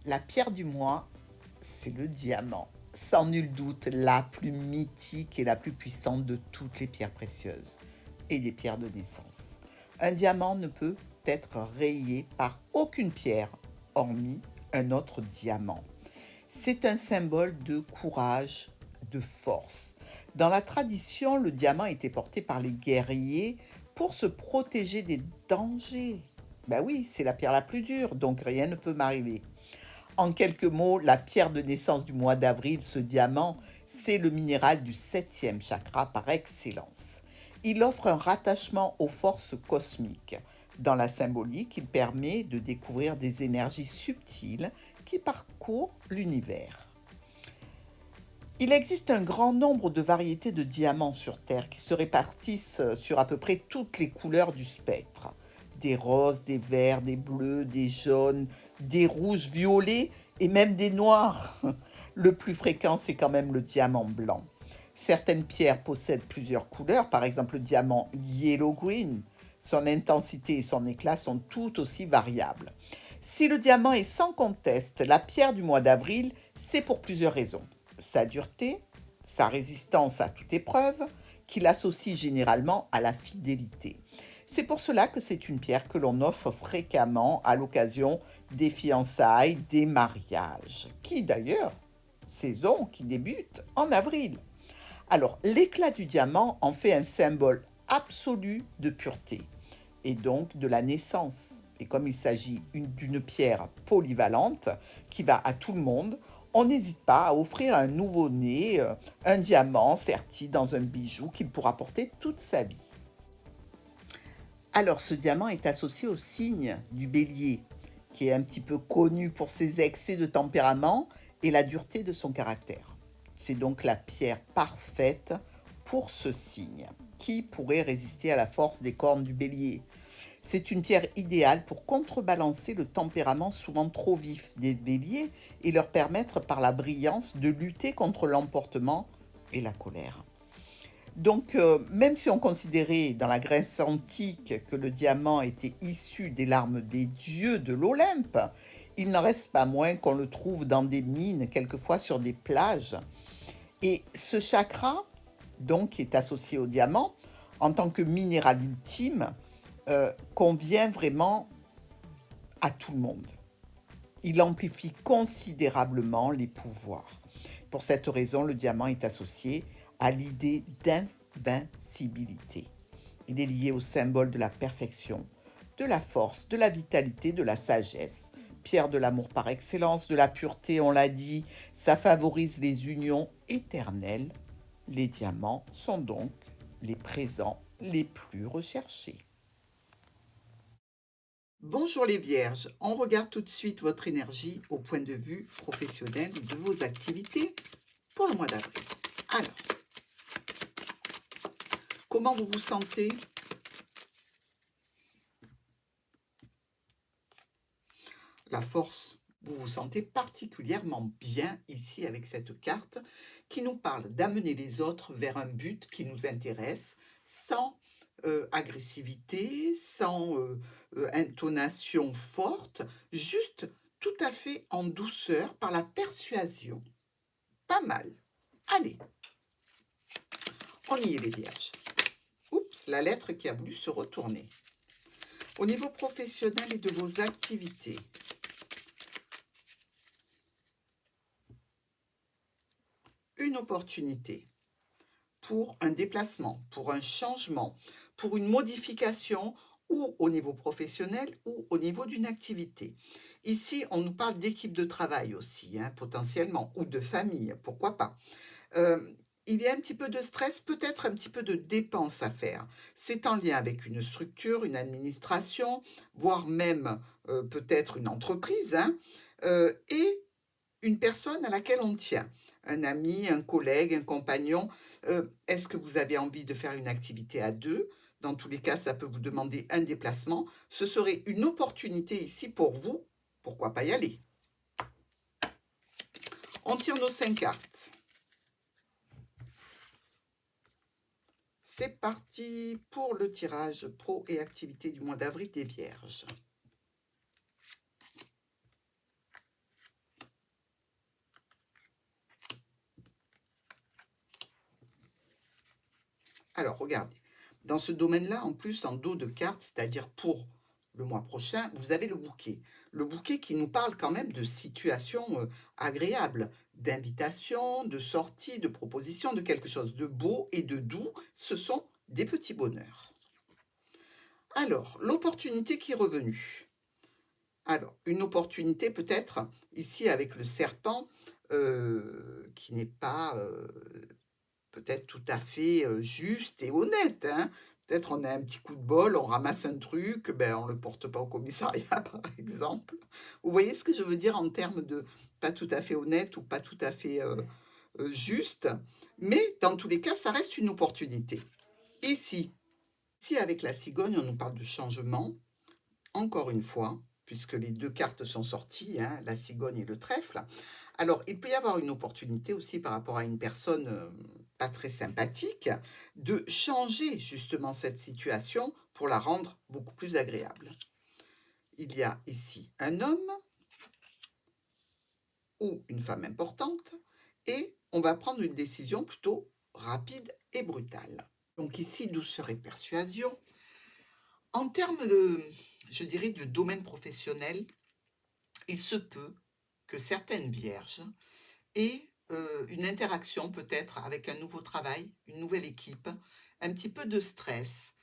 La pierre du mois, c'est le diamant. Sans nul doute, la plus mythique et la plus puissante de toutes les pierres précieuses et des pierres de naissance. Un diamant ne peut être rayé par aucune pierre, hormis un autre diamant. C'est un symbole de courage, de force. Dans la tradition, le diamant était porté par les guerriers pour se protéger des dangers. Ben oui, c'est la pierre la plus dure, donc rien ne peut m'arriver. En quelques mots, la pierre de naissance du mois d'avril, ce diamant, c'est le minéral du septième chakra par excellence. Il offre un rattachement aux forces cosmiques. Dans la symbolique, il permet de découvrir des énergies subtiles qui parcourent l'univers. Il existe un grand nombre de variétés de diamants sur Terre qui se répartissent sur à peu près toutes les couleurs du spectre. Des roses, des verts, des bleus, des jaunes, des rouges, violets et même des noirs. Le plus fréquent, c'est quand même le diamant blanc. Certaines pierres possèdent plusieurs couleurs, par exemple le diamant yellow green. Son intensité et son éclat sont tout aussi variables. Si le diamant est sans conteste la pierre du mois d'avril, c'est pour plusieurs raisons. Sa dureté, sa résistance à toute épreuve, qui l'associe généralement à la fidélité. C'est pour cela que c'est une pierre que l'on offre fréquemment à l'occasion des fiançailles, des mariages, qui d'ailleurs, saison qui débute en avril. Alors, l'éclat du diamant en fait un symbole absolu de pureté et donc de la naissance. Et comme il s'agit d'une pierre polyvalente qui va à tout le monde, on n'hésite pas à offrir à un nouveau-né un diamant serti dans un bijou qu'il pourra porter toute sa vie. Alors, ce diamant est associé au signe du bélier, qui est un petit peu connu pour ses excès de tempérament et la dureté de son caractère. C'est donc la pierre parfaite pour ce signe, qui pourrait résister à la force des cornes du bélier. C'est une pierre idéale pour contrebalancer le tempérament souvent trop vif des béliers et leur permettre par la brillance de lutter contre l'emportement et la colère. Donc, même si on considérait dans la Grèce antique que le diamant était issu des larmes des dieux de l'Olympe, il n'en reste pas moins qu'on le trouve dans des mines, quelquefois sur des plages. Et ce chakra, donc, qui est associé au diamant, en tant que minéral ultime, convient vraiment à tout le monde. Il amplifie considérablement les pouvoirs. Pour cette raison, le diamant est associé à l'idée d'invincibilité. Il est lié au symbole de la perfection, de la force, de la vitalité, de la sagesse. Pierre de l'amour par excellence, de la pureté, on l'a dit, ça favorise les unions éternelles. Les diamants sont donc les présents les plus recherchés. Bonjour les vierges, on regarde tout de suite votre énergie au point de vue professionnel de vos activités pour le mois d'avril. Alors, comment vous vous sentez? La force, vous vous sentez particulièrement bien ici avec cette carte qui nous parle d'amener les autres vers un but qui nous intéresse sans agressivité, sans intonation forte, juste tout à fait en douceur par la persuasion. Pas mal. Allez, on y est les vierges. Oups, la lettre qui a voulu se retourner. Au niveau professionnel et de vos activités, une opportunité pour un déplacement, pour un changement, pour une modification ou au niveau professionnel ou au niveau d'une activité. Ici, on nous parle d'équipe de travail aussi, hein, potentiellement, ou de famille, pourquoi pas. Il y a un petit peu de stress, peut-être un petit peu de dépenses à faire. C'est en lien avec une structure, une administration, voire même peut-être une entreprise, hein, et une personne à laquelle on tient. Un ami, un collègue, un compagnon. Est-ce que vous avez envie de faire une activité à deux? Dans tous les cas, ça peut vous demander un déplacement. Ce serait une opportunité ici pour vous. Pourquoi pas y aller? On tire nos 5 cartes. C'est parti pour le tirage pro et activité du mois d'avril des Vierges. Alors, regardez, dans ce domaine-là, en plus, en dos de carte, c'est-à-dire pour le mois prochain, vous avez le bouquet. Le bouquet qui nous parle quand même de situations agréables, d'invitations, de sorties, de propositions, de quelque chose de beau et de doux. Ce sont des petits bonheurs. Alors, l'opportunité qui est revenue. Alors, une opportunité peut-être ici avec le serpent qui n'est pas peut-être tout à fait juste et honnête, hein. Peut-être on a un petit coup de bol, on ramasse un truc, ben on le porte pas au commissariat par exemple. Vous voyez ce que je veux dire en termes de pas tout à fait honnête ou pas tout à fait juste, mais dans tous les cas, ça reste une opportunité. Ici, si avec la cigogne, on nous parle de changement, encore une fois, puisque les deux cartes sont sorties, hein, la cigogne et le trèfle. Alors, il peut y avoir une opportunité aussi par rapport à une personne pas très sympathique, de changer justement cette situation pour la rendre beaucoup plus agréable. Il y a ici un homme ou une femme importante et on va prendre une décision plutôt rapide et brutale. Donc ici, douceur et persuasion. En termes de, je dirais, du domaine professionnel, il se peut que certaines vierges aient une interaction peut-être avec un nouveau travail, une nouvelle équipe, un petit peu de stress.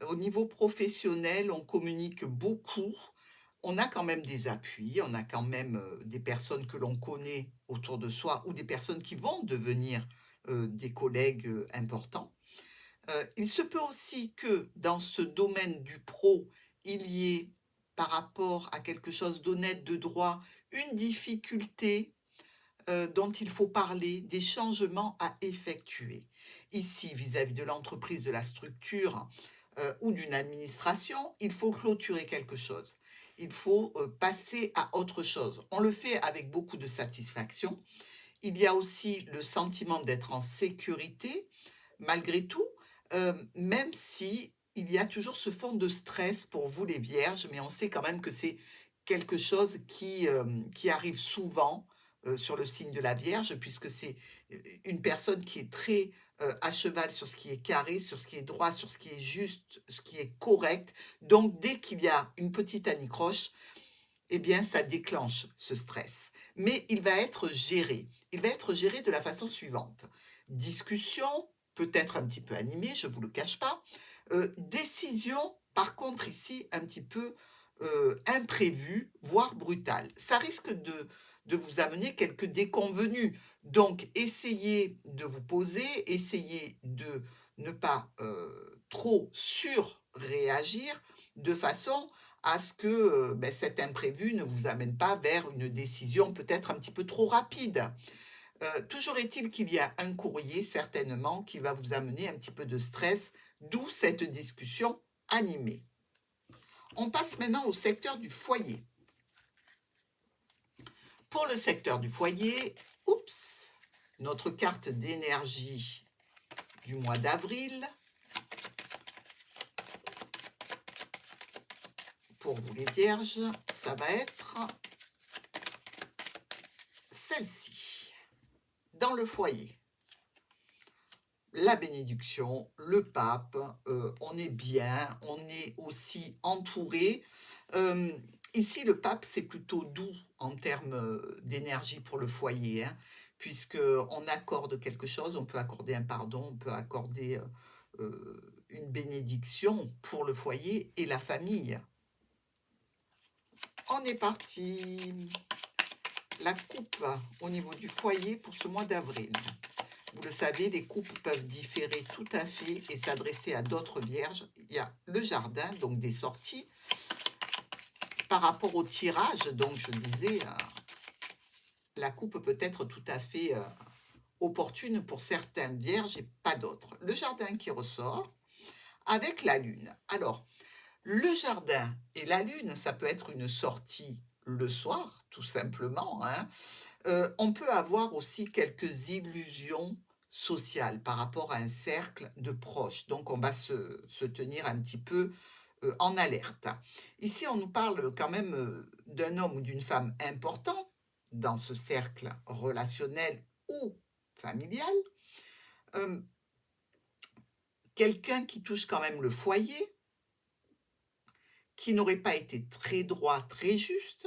Au niveau professionnel, on communique beaucoup. On a quand même des appuis, on a quand même des personnes que l'on connaît autour de soi ou des personnes qui vont devenir des collègues importants. Il se peut aussi que dans ce domaine du pro, il y ait, par rapport à quelque chose d'honnête, de droit, une difficulté dont il faut parler, des changements à effectuer. Ici, vis-à-vis de l'entreprise, de la structure ou d'une administration, il faut clôturer quelque chose. Il faut passer à autre chose. On le fait avec beaucoup de satisfaction. Il y a aussi le sentiment d'être en sécurité, malgré tout, même si il y a toujours ce fond de stress pour vous les vierges, mais on sait quand même que c'est quelque chose qui arrive souvent sur le signe de la Vierge, puisque c'est une personne qui est très à cheval sur ce qui est carré, sur ce qui est droit, sur ce qui est juste, ce qui est correct. Donc, dès qu'il y a une petite anicroche, eh bien, ça déclenche ce stress. Mais il va être géré. Il va être géré de la façon suivante. Discussion, peut-être un petit peu animée, je ne vous le cache pas. Décision, par contre, ici, un petit peu imprévue, voire brutale. Ça risque de vous amener quelques déconvenues. Donc, essayez de vous poser, essayez de ne pas trop surréagir de façon à ce que cet imprévu ne vous amène pas vers une décision peut-être un petit peu trop rapide. Toujours est-il qu'il y a un courrier certainement qui va vous amener un petit peu de stress, d'où cette discussion animée. On passe maintenant au secteur du foyer. Pour le secteur du foyer, notre carte d'énergie du mois d'avril. Pour vous les vierges, ça va être celle-ci. Dans le foyer, la bénédiction, le pape, on est bien, on est aussi entouré. Ici, le pape, c'est plutôt doux en termes d'énergie pour le foyer, hein, puisqu'on accorde quelque chose, on peut accorder un pardon, on peut accorder une bénédiction pour le foyer et la famille. On est parti. La coupe au niveau du foyer pour ce mois d'avril. Vous le savez, les coupes peuvent différer tout à fait et s'adresser à d'autres vierges. Il y a le jardin, donc des sorties. Par rapport au tirage, donc je disais, la coupe peut être tout à fait opportune pour certaines vierges et pas d'autres. Le jardin qui ressort avec la lune. Alors, le jardin et la lune, ça peut être une sortie le soir, tout simplement, hein. On peut avoir aussi quelques illusions sociales par rapport à un cercle de proches. Donc, on va se tenir un petit peu en alerte. Ici, on nous parle quand même d'un homme ou d'une femme important dans ce cercle relationnel ou familial, quelqu'un qui touche quand même le foyer, qui n'aurait pas été très droit, très juste.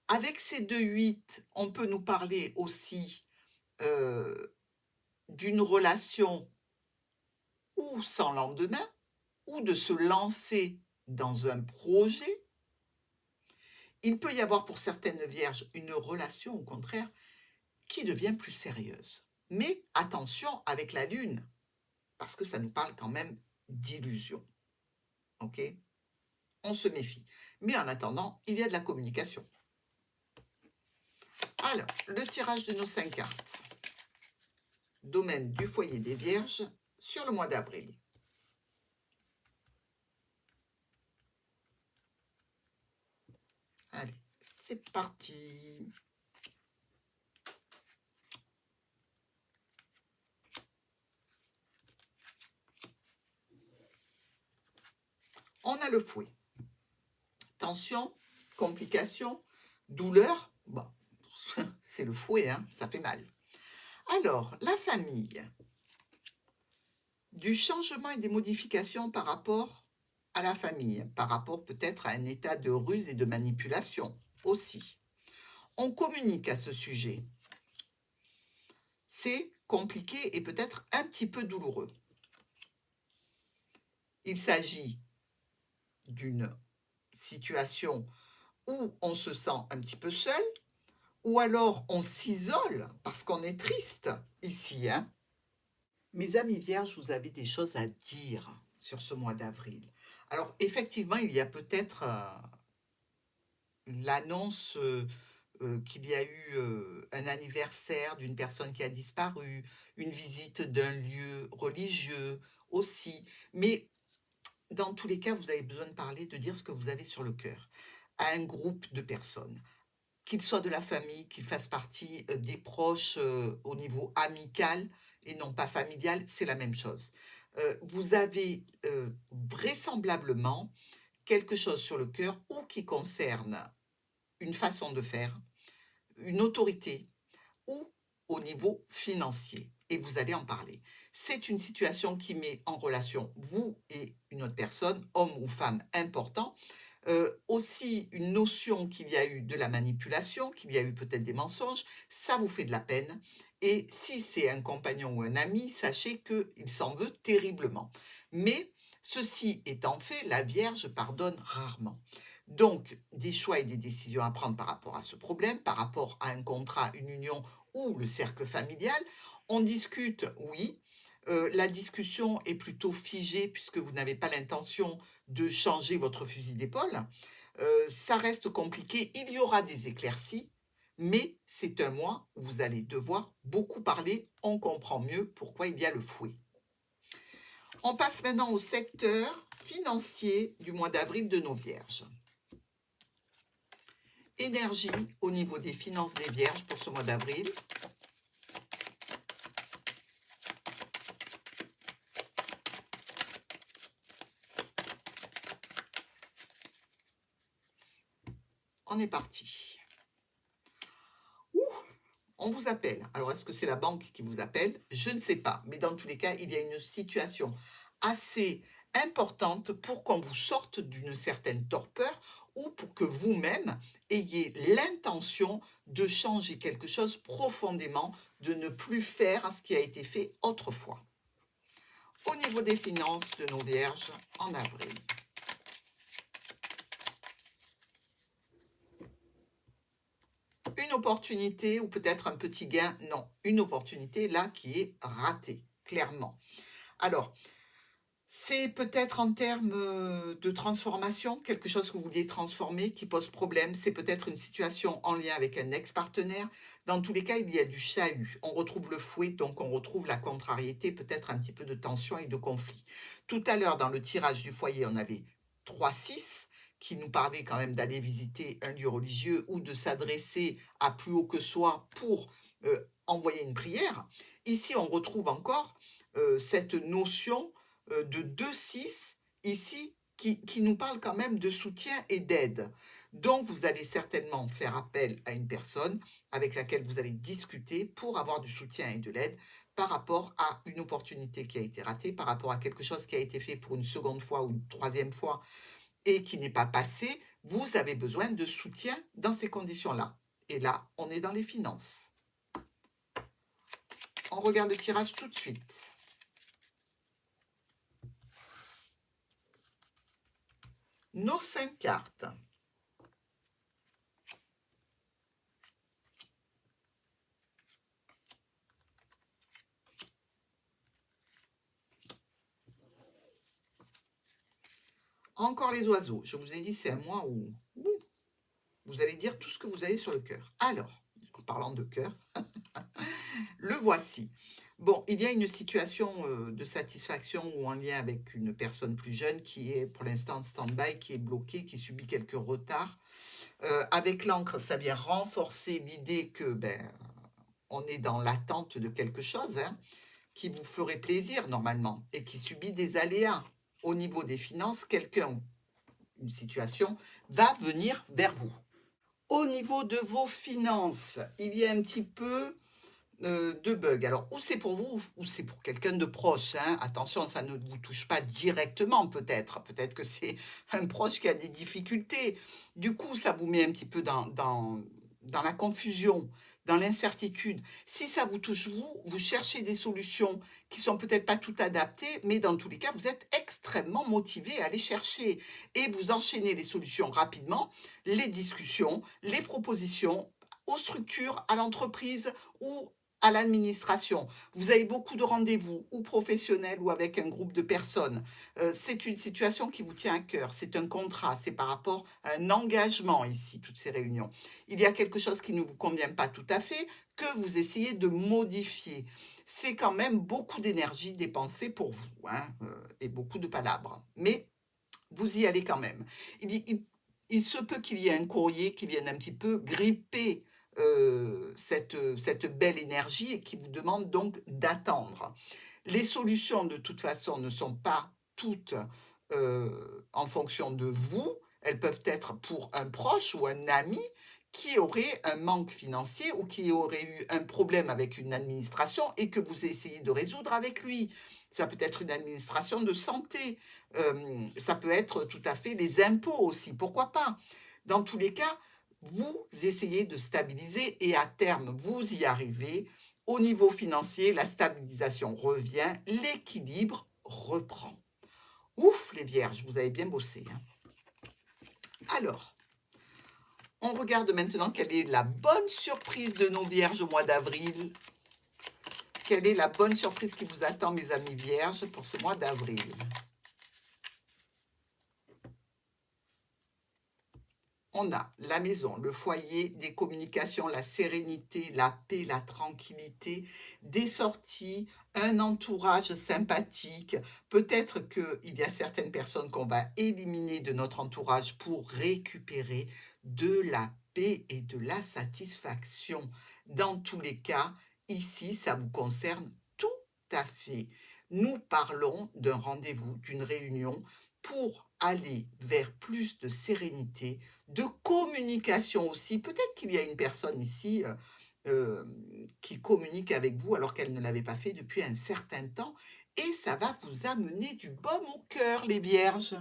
Avec ces 2 8, on peut nous parler aussi d'une relation ou sans lendemain, ou de se lancer dans un projet. Il peut y avoir pour certaines vierges une relation, au contraire, qui devient plus sérieuse. Mais attention avec la lune, parce que ça nous parle quand même d'illusion. Ok? On se méfie. Mais en attendant, il y a de la communication. Alors, le tirage de nos 5 cartes. Domaine du foyer des Vierges sur le mois d'avril. Allez, c'est parti. On a le fouet. Tension, complications, douleur. Bon, c'est le fouet, hein, ça fait mal. Alors, la famille. Du changement et des modifications par rapport à la famille, par rapport peut-être à un état de ruse et de manipulation aussi. On communique à ce sujet. C'est compliqué et peut-être un petit peu douloureux. Il s'agit d'une situation où on se sent un petit peu seul, ou alors on s'isole parce qu'on est triste ici. Hein. Mes amis vierges, vous avez des choses à dire sur ce mois d'avril. Alors effectivement, il y a peut-être l'annonce qu'il y a eu un anniversaire d'une personne qui a disparu, une visite d'un lieu religieux aussi. Mais dans tous les cas, vous avez besoin de parler, de dire ce que vous avez sur le cœur à un groupe de personnes, qu'ils soient de la famille, qu'ils fassent partie des proches au niveau amical et non pas familial, c'est la même chose. Vous avez vraisemblablement quelque chose sur le cœur ou qui concerne une façon de faire, une autorité ou au niveau financier. Et vous allez en parler. C'est une situation qui met en relation vous et une autre personne, homme ou femme important. Aussi une notion qu'il y a eu de la manipulation, qu'il y a eu peut-être des mensonges, ça vous fait de la peine. Et si c'est un compagnon ou un ami, sachez qu'il s'en veut terriblement. Mais ceci étant fait, la Vierge pardonne rarement. Donc, des choix et des décisions à prendre par rapport à ce problème, par rapport à un contrat, une union ou le cercle familial. On discute, oui. La discussion est plutôt figée puisque vous n'avez pas l'intention de changer votre fusil d'épaule. Ça reste compliqué. Il y aura des éclaircies, mais c'est un mois où vous allez devoir beaucoup parler. On comprend mieux pourquoi il y a le fouet. On passe maintenant au secteur financier du mois d'avril de nos Vierges. Énergie au niveau des finances des Vierges pour ce mois d'avril. On est parti. On vous appelle. Alors, est-ce que c'est la banque qui vous appelle? Je ne sais pas. Mais dans tous les cas, il y a une situation assez importante pour qu'on vous sorte d'une certaine torpeur ou pour que vous-même ayez l'intention de changer quelque chose profondément, de ne plus faire ce qui a été fait autrefois. Au niveau des finances de nos Vierges en avril. Une opportunité ou peut-être un petit gain, non, une opportunité là qui est ratée, clairement. Alors, c'est peut-être en termes de transformation, quelque chose que vous vouliez transformer qui pose problème. C'est peut-être une situation en lien avec un ex-partenaire. Dans tous les cas, il y a du chahut. On retrouve le fouet, donc on retrouve la contrariété, peut-être un petit peu de tension et de conflit. Tout à l'heure, dans le tirage du foyer, on avait 3-6 qui nous parlait quand même d'aller visiter un lieu religieux ou de s'adresser à plus haut que soi pour envoyer une prière. Ici, on retrouve encore cette notion de 2-6. Ici, qui nous parle quand même de soutien et d'aide. Donc, vous allez certainement faire appel à une personne avec laquelle vous allez discuter pour avoir du soutien et de l'aide par rapport à une opportunité qui a été ratée, par rapport à quelque chose qui a été fait pour une seconde fois ou une troisième fois et qui n'est pas passé. Vous avez besoin de soutien dans ces conditions-là. Et là, on est dans les finances. On regarde le tirage tout de suite. Nos 5 cartes. Encore les oiseaux. Je vous ai dit, c'est un mois où vous allez dire tout ce que vous avez sur le cœur. Alors, en parlant de cœur, le voici. Bon, il y a une situation de satisfaction ou en lien avec une personne plus jeune qui est pour l'instant en stand-by, qui est bloquée, qui subit quelques retards. Avec l'encre, ça vient renforcer l'idée que on est dans l'attente de quelque chose qui vous ferait plaisir normalement et qui subit des aléas. Au niveau des finances, quelqu'un, une situation, va venir vers vous. Au niveau de vos finances, il y a un petit peu de bugs. Alors, ou c'est pour vous, ou c'est pour quelqu'un de proche. Attention, ça ne vous touche pas directement peut-être. Peut-être que c'est un proche qui a des difficultés. Du coup, ça vous met un petit peu dans la confusion, dans l'incertitude. Si ça vous touche, vous cherchez des solutions qui sont peut-être pas toutes adaptées, mais dans tous les cas, vous êtes extrêmement motivé à les chercher et vous enchaînez les solutions rapidement, les discussions, les propositions aux structures, à l'entreprise ou à l'administration. Vous avez beaucoup de rendez-vous, ou professionnels ou avec un groupe de personnes. C'est une situation qui vous tient à cœur, c'est un contrat, c'est par rapport à un engagement ici, toutes ces réunions. Il y a quelque chose qui ne vous convient pas tout à fait, que vous essayez de modifier. C'est quand même beaucoup d'énergie dépensée pour vous, et beaucoup de palabres. Mais vous y allez quand même. Il se peut qu'il y ait un courrier qui vienne un petit peu gripper cette belle énergie et qui vous demande donc d'attendre. Les solutions, de toute façon, ne sont pas toutes en fonction de vous. Elles peuvent être pour un proche ou un ami qui aurait un manque financier ou qui aurait eu un problème avec une administration et que vous essayez de résoudre avec lui. Ça peut être une administration de santé, ça peut être tout à fait les impôts aussi, pourquoi pas? Dans tous les cas, vous essayez de stabiliser et à terme, vous y arrivez. Au niveau financier, la stabilisation revient, l'équilibre reprend. Ouf, les vierges, vous avez bien bossé. Alors, on regarde maintenant quelle est la bonne surprise de nos vierges au mois d'avril. Quelle est la bonne surprise qui vous attend, mes amis vierges, pour ce mois d'avril? On a la maison, le foyer, des communications, la sérénité, la paix, la tranquillité, des sorties, un entourage sympathique. Peut-être qu'il y a certaines personnes qu'on va éliminer de notre entourage pour récupérer de la paix et de la satisfaction. Dans tous les cas, ici, ça vous concerne tout à fait. Nous parlons d'un rendez-vous, d'une réunion pour aller vers plus de sérénité, de communication aussi. Peut-être qu'il y a une personne ici qui communique avec vous alors qu'elle ne l'avait pas fait depuis un certain temps et ça va vous amener du baume au cœur, les vierges.